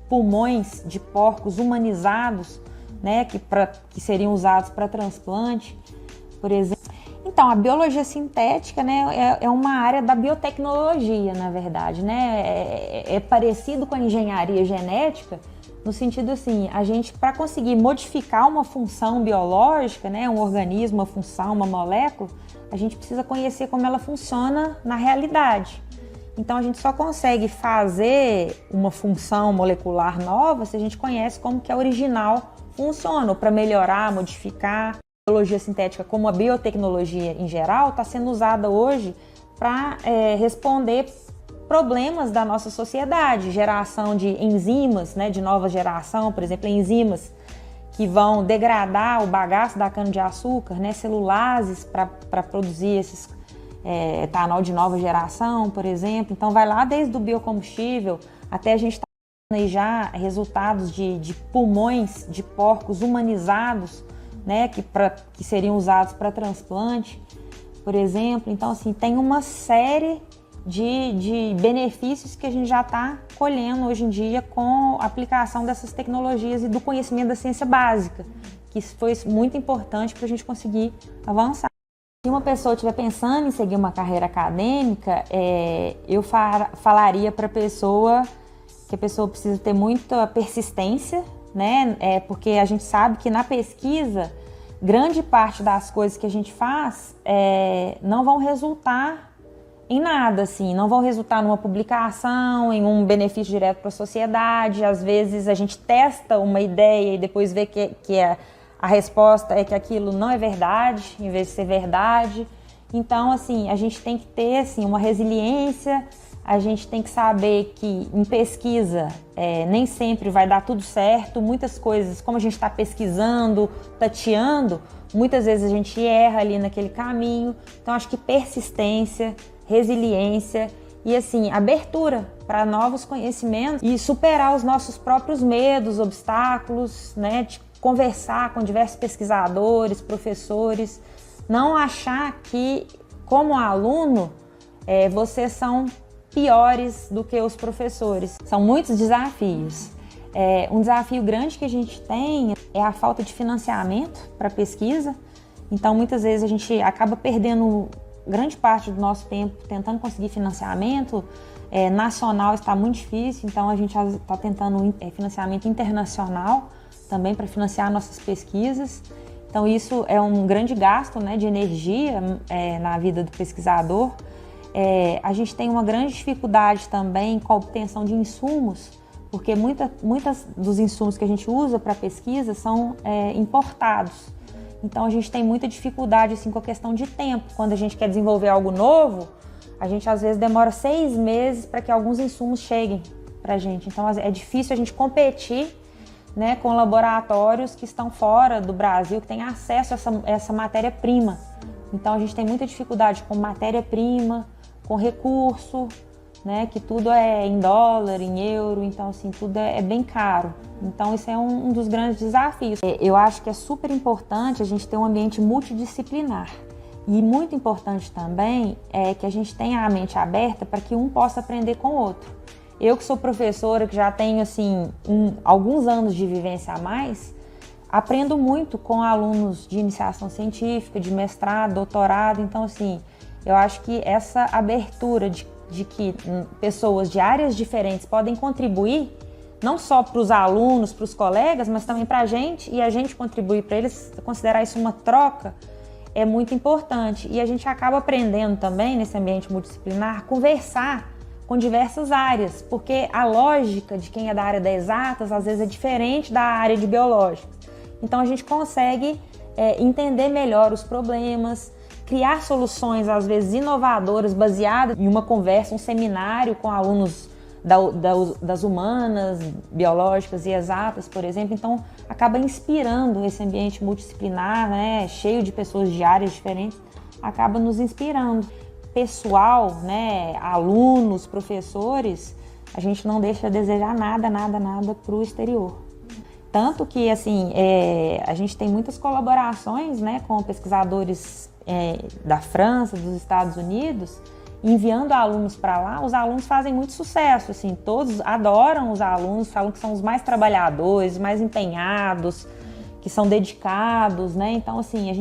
pulmões de porcos humanizados, né, que seriam usados para transplante, por exemplo. Então, a biologia sintética, né, é uma área da biotecnologia, na verdade, né? É parecido com a engenharia genética, no sentido assim, a gente, para conseguir modificar uma função biológica, né, um organismo, uma função, uma molécula, a gente precisa conhecer como ela funciona na realidade. Então, a gente só consegue fazer uma função molecular nova se a gente conhece como que a original funciona, ou para melhorar, modificar. A biologia sintética, como a biotecnologia em geral, está sendo usada hoje para responder problemas da nossa sociedade, geração de enzimas, né, de nova geração, por exemplo, enzimas que vão degradar o bagaço da cana-de-açúcar, né, celulases para produzir esses etanol de nova geração, por exemplo. Então vai lá desde o biocombustível até a gente estar aí já resultados de pulmões de porcos humanizados, né, que seriam usados para transplante, por exemplo. Então, assim, tem uma série de benefícios que a gente já está colhendo hoje em dia com a aplicação dessas tecnologias e do conhecimento da ciência básica, que foi muito importante para a gente conseguir avançar. Se uma pessoa estiver pensando em seguir uma carreira acadêmica, eu falaria para a pessoa que a pessoa precisa ter muita persistência, né? Porque a gente sabe que na pesquisa, grande parte das coisas que a gente faz não vão resultar em nada, assim, não vão resultar numa publicação, em um benefício direto para a sociedade. Às vezes a gente testa uma ideia e depois vê que a resposta é que aquilo não é verdade, em vez de ser verdade. Então, assim, a gente tem que ter assim, uma resiliência, a gente tem que saber que em pesquisa nem sempre vai dar tudo certo. Muitas coisas, como a gente está pesquisando, tateando, muitas vezes a gente erra ali naquele caminho. Então, acho que persistência, resiliência e assim, abertura para novos conhecimentos e superar os nossos próprios medos, obstáculos, né? De conversar com diversos pesquisadores, professores, não achar que, como aluno, vocês são piores do que os professores. São muitos desafios. Um desafio grande que a gente tem é a falta de financiamento para pesquisa. Então, muitas vezes a gente acaba perdendo grande parte do nosso tempo tentando conseguir financiamento. Nacional está muito difícil, então a gente está tentando financiamento internacional também para financiar nossas pesquisas. Então isso é um grande gasto, né, de energia na vida do pesquisador. A gente tem uma grande dificuldade também com a obtenção de insumos, porque muitas dos insumos que a gente usa para pesquisa são importados. Então a gente tem muita dificuldade assim, com a questão de tempo. Quando a gente quer desenvolver algo novo, a gente às vezes demora 6 meses para que alguns insumos cheguem para a gente. Então é difícil a gente competir, né, com laboratórios que estão fora do Brasil, que têm acesso a essa matéria-prima. Então a gente tem muita dificuldade com matéria-prima, com recurso, né, que tudo é em dólar, em euro, então assim, tudo é bem caro. Então isso é um dos grandes desafios. Eu acho que é super importante a gente ter um ambiente multidisciplinar. E muito importante também é que a gente tenha a mente aberta para que um possa aprender com o outro. Eu que sou professora, que já tenho assim, alguns anos de vivência a mais, aprendo muito com alunos de iniciação científica, de mestrado, doutorado. Então assim, eu acho que essa abertura de que pessoas de áreas diferentes podem contribuir, não só para os alunos, para os colegas, mas também para a gente, e a gente contribuir para eles, considerar isso uma troca, é muito importante. E a gente acaba aprendendo também, nesse ambiente multidisciplinar, conversar com diversas áreas, porque a lógica de quem é da área das exatas, às vezes é diferente da área de biológicas. Então a gente consegue entender melhor os problemas, criar soluções, às vezes, inovadoras, baseadas em uma conversa, um seminário com alunos das humanas, biológicas e exatas, por exemplo. Então, acaba inspirando esse ambiente multidisciplinar, né, cheio de pessoas de áreas diferentes, acaba nos inspirando. Pessoal, né, alunos, professores, a gente não deixa a desejar nada para o exterior. Tanto que, assim, a gente tem muitas colaborações, né, com pesquisadores da França, dos Estados Unidos, enviando alunos para lá, os alunos fazem muito sucesso, assim, todos adoram os alunos, falam que são os mais trabalhadores, mais empenhados, que são dedicados, né? Então, assim,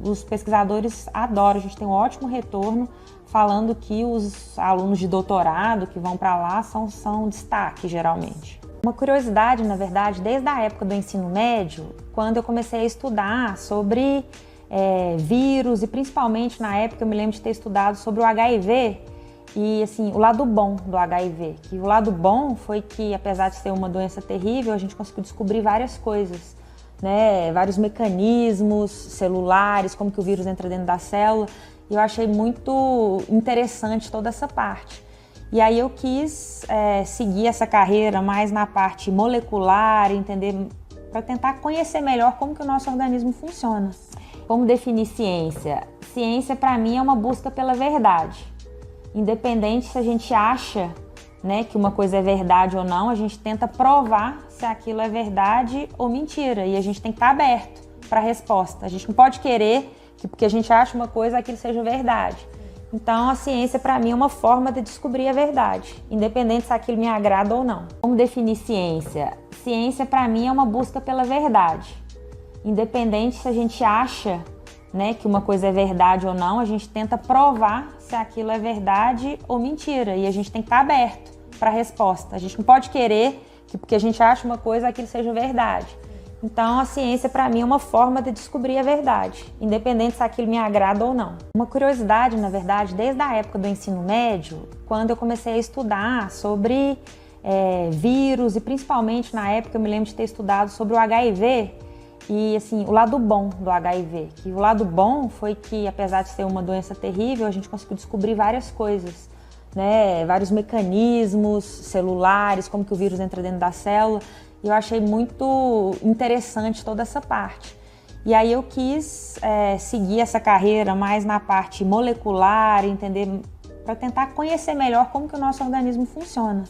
os pesquisadores adoram, a gente tem um ótimo retorno falando que os alunos de doutorado que vão para lá são destaque, geralmente. Uma curiosidade, na verdade, desde a época do ensino médio, quando eu comecei a estudar sobre vírus, e principalmente na época eu me lembro de ter estudado sobre o HIV e assim, o lado bom do HIV. Que o lado bom foi que, apesar de ser uma doença terrível, a gente conseguiu descobrir várias coisas, né? Vários mecanismos celulares, como que o vírus entra dentro da célula, e eu achei muito interessante toda essa parte. E aí eu quis seguir essa carreira mais na parte molecular, entender, para tentar conhecer melhor como que o nosso organismo funciona. Como definir ciência? Ciência, para mim, é uma busca pela verdade. Independente se a gente acha, né, que uma coisa é verdade ou não, a gente tenta provar se aquilo é verdade ou mentira. E a gente tem que estar aberto para a resposta. A gente não pode querer que porque a gente acha uma coisa, aquilo seja verdade. Então, a ciência, para mim, é uma forma de descobrir a verdade, independente se aquilo me agrada ou não. Como definir ciência? Ciência, para mim, é uma busca pela verdade. Independente se a gente acha, né, que uma coisa é verdade ou não, a gente tenta provar se aquilo é verdade ou mentira. E a gente tem que estar aberto para a resposta. A gente não pode querer que porque a gente acha uma coisa, aquilo seja verdade. Então, a ciência, para mim, é uma forma de descobrir a verdade, independente se aquilo me agrada ou não. Uma curiosidade, na verdade, desde a época do ensino médio, quando eu comecei a estudar sobre vírus, e principalmente na época eu me lembro de ter estudado sobre o HIV e, assim, o lado bom do HIV. Que o lado bom foi que, apesar de ser uma doença terrível, a gente conseguiu descobrir várias coisas, né? Vários mecanismos celulares, como que o vírus entra dentro da célula. E eu achei muito interessante toda essa parte. E aí eu quis seguir essa carreira mais na parte molecular, entender, para tentar conhecer melhor como que o nosso organismo funciona.